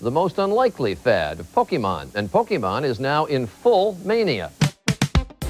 the most unlikely fad, Pokemon, and Pokemon is now in full mania.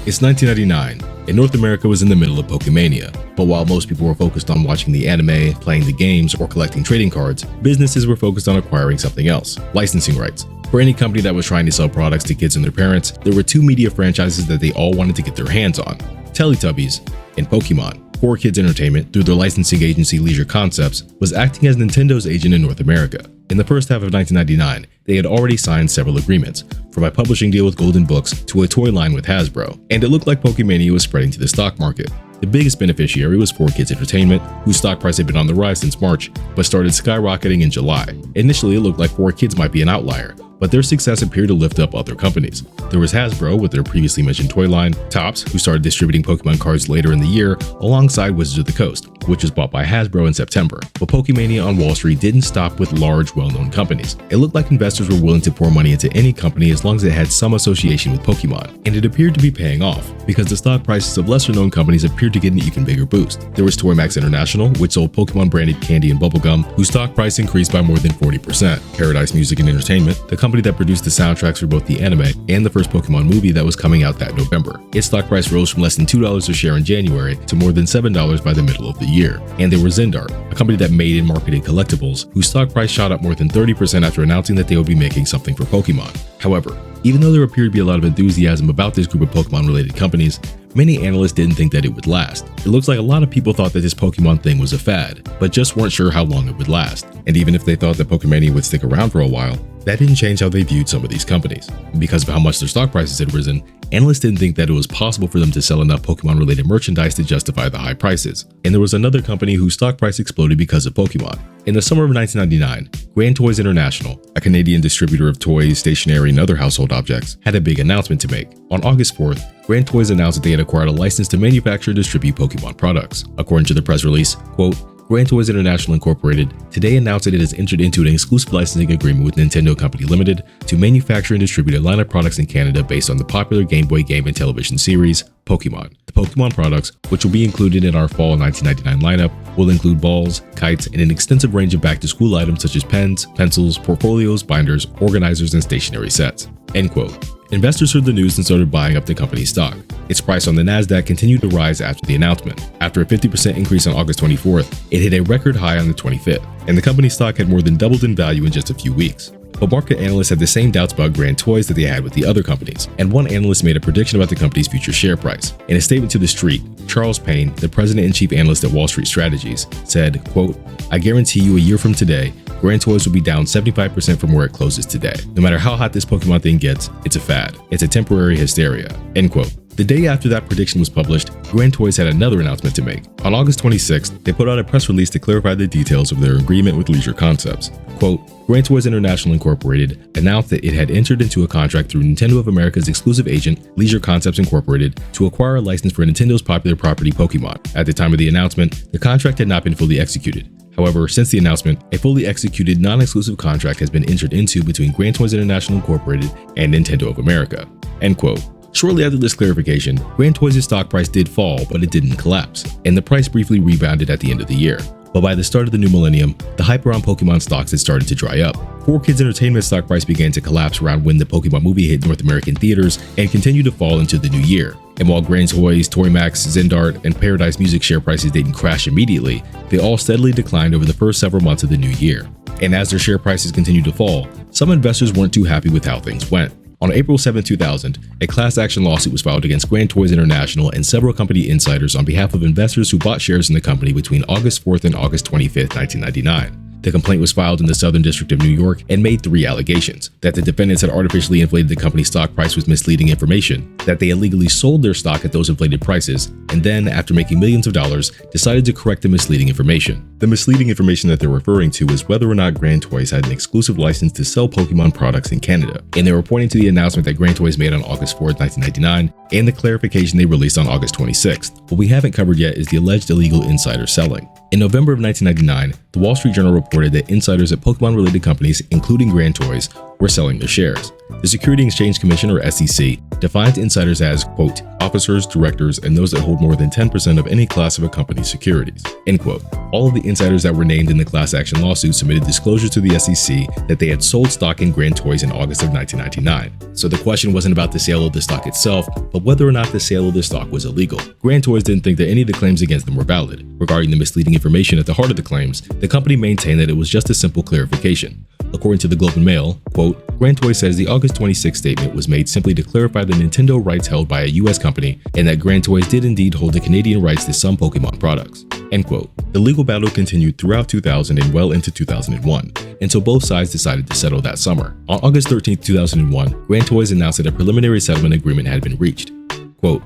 It's 1999, and North America was in the middle of Pokémania. But while most people were focused on watching the anime, playing the games, or collecting trading cards, businesses were focused on acquiring something else: licensing rights. For any company that was trying to sell products to kids and their parents, there were two media franchises that they all wanted to get their hands on: Teletubbies and Pokémon. 4Kids Entertainment, through their licensing agency Leisure Concepts, was acting as Nintendo's agent in North America. In the first half of 1999, they had already signed several agreements, from a publishing deal with Golden Books to a toy line with Hasbro, and it looked like Pokémania was spreading to the stock market. The biggest beneficiary was 4Kids Entertainment, whose stock price had been on the rise since March, but started skyrocketing in July. Initially, it looked like 4Kids might be an outlier, but their success appeared to lift up other companies. There was Hasbro with their previously mentioned toy line, Topps, who started distributing Pokemon cards later in the year, alongside Wizards of the Coast, which was bought by Hasbro in September. But Pokémania on Wall Street didn't stop with large, well-known companies. It looked like investors were willing to pour money into any company as long as it had some association with Pokemon, and it appeared to be paying off, because the stock prices of lesser-known companies appeared to get an even bigger boost. There was Toymax International, which sold Pokemon-branded candy and bubblegum, whose stock price increased by more than 40%. Paradise Music and Entertainment, the company that produced the soundtracks for both the anime and the first Pokemon movie that was coming out that November. Its stock price rose from less than $2 a share in January to more than $7 by the middle of the year. And there was Zendart, a company that made and marketed collectibles, whose stock price shot up more than 30% after announcing that they would be making something for Pokemon. However, even though there appeared to be a lot of enthusiasm about this group of Pokemon-related companies, many analysts didn't think that it would last. It looks like a lot of people thought that this Pokemon thing was a fad, but just weren't sure how long it would last. And even if they thought that Pokemania would stick around for a while, that didn't change how they viewed some of these companies. Because of how much their stock prices had risen, analysts didn't think that it was possible for them to sell enough Pokemon-related merchandise to justify the high prices. And there was another company whose stock price exploded because of Pokemon. In the summer of 1999, Grand Toys International, a Canadian distributor of toys, stationery, and other household objects, had a big announcement to make. On August 4th, Grand Toys announced that they had acquired a license to manufacture and distribute Pokemon products. According to the press release, quote, Grand Toys International Incorporated today announced that it has entered into an exclusive licensing agreement with Nintendo Company Limited to manufacture and distribute a line of products in Canada based on the popular Game Boy game and television series, Pokemon. The Pokemon products, which will be included in our fall 1999 lineup, will include balls, kites, and an extensive range of back-to-school items such as pens, pencils, portfolios, binders, organizers, and stationery sets. End quote. Investors heard the news and started buying up the company's stock. Its price on the Nasdaq continued to rise after the announcement. After a 50% increase on August 24th, it hit a record high on the 25th, and the company's stock had more than doubled in value in just a few weeks. But market analysts had the same doubts about Grand Toys that they had with the other companies, and one analyst made a prediction about the company's future share price. In a statement to The Street, Charles Payne, the president and chief analyst at Wall Street Strategies, said, quote, I guarantee you a year from today, Grand Toys will be down 75% from where it closes today. No matter how hot this Pokemon thing gets, it's a fad. It's a temporary hysteria. End quote. The day after that prediction was published, Grand Toys had another announcement to make. On August 26th, they put out a press release to clarify the details of their agreement with Leisure Concepts. Quote, Grand Toys International Incorporated announced that it had entered into a contract through Nintendo of America's exclusive agent, Leisure Concepts Incorporated, to acquire a license for Nintendo's popular property Pokemon. At the time of the announcement, the contract had not been fully executed. However, since the announcement, a fully executed non-exclusive contract has been entered into between Grand Toys International Incorporated and Nintendo of America. End quote. Shortly after this clarification, Grand Toys' stock price did fall, but it didn't collapse, and the price briefly rebounded at the end of the year. But by the start of the new millennium, the hype around Pokemon stocks had started to dry up. 4Kids Entertainment's stock price began to collapse around when the Pokemon movie hit North American theaters and continued to fall into the new year. And while Grand Toys, Toymax, Zendart, and Paradise Music share prices didn't crash immediately, they all steadily declined over the first several months of the new year. And as their share prices continued to fall, some investors weren't too happy with how things went. On April 7, 2000, a class action lawsuit was filed against Grand Toys International and several company insiders on behalf of investors who bought shares in the company between August 4th and August 25th, 1999. The complaint was filed in the Southern District of New York and made three allegations: that the defendants had artificially inflated the company's stock price with misleading information, that they illegally sold their stock at those inflated prices, and then, after making millions of dollars, decided to correct the misleading information. The misleading information that they're referring to is whether or not Grand Toys had an exclusive license to sell Pokemon products in Canada, and they were pointing to the announcement that Grand Toys made on August 4th, 1999, and the clarification they released on August 26th. What we haven't covered yet is the alleged illegal insider selling. In November of 1999, the Wall Street Journal reported that insiders at Pokemon-related companies, including Grand Toys, were selling their shares. The Security and Exchange Commission, or SEC, defines insiders as, quote, officers, directors, and those that hold more than 10% of any class of a company's securities, end quote. All of the insiders that were named in the class action lawsuit submitted disclosures to the SEC that they had sold stock in Grand Toys in August of 1999. So the question wasn't about the sale of the stock itself, but whether or not the sale of the stock was illegal. Grand Toys didn't think that any of the claims against them were valid. Regarding the misleading information at the heart of the claims, the company maintained that it was just a simple clarification. According to the Globe and Mail, quote, Grand Toys says the August 26 statement was made simply to clarify the Nintendo rights held by a US company and that Grand Toys did indeed hold the Canadian rights to some Pokemon products, end quote. The legal battle continued throughout 2000 and well into 2001, until both sides decided to settle that summer. On August 13, 2001, Grand Toys announced that a preliminary settlement agreement had been reached. Quote,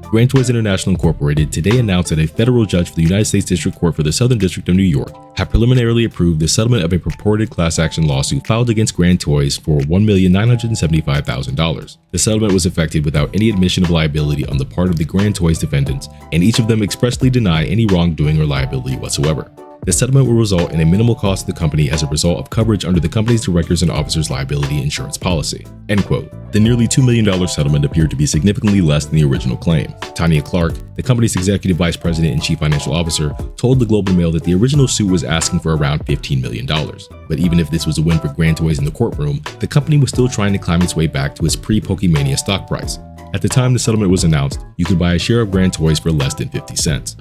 Grand Toys International Incorporated today announced that a federal judge for the United States District Court for the Southern District of New York had preliminarily approved the settlement of a purported class action lawsuit filed against Grand Toys for $1,975,000. The settlement was effected without any admission of liability on the part of the Grand Toys defendants, and each of them expressly deny any wrongdoing or liability whatsoever. The settlement will result in a minimal cost to the company as a result of coverage under the company's directors and officers liability insurance policy, end quote. The nearly $2 million settlement appeared to be significantly less than the original claim. Tanya Clark, the company's executive vice president and chief financial officer, told the Globe and Mail that the original suit was asking for around $15 million. But even if this was a win for Grand Toys in the courtroom, the company was still trying to climb its way back to its pre-Pokémania stock price. At the time the settlement was announced, you could buy a share of Grand Toys for less than 50 cents.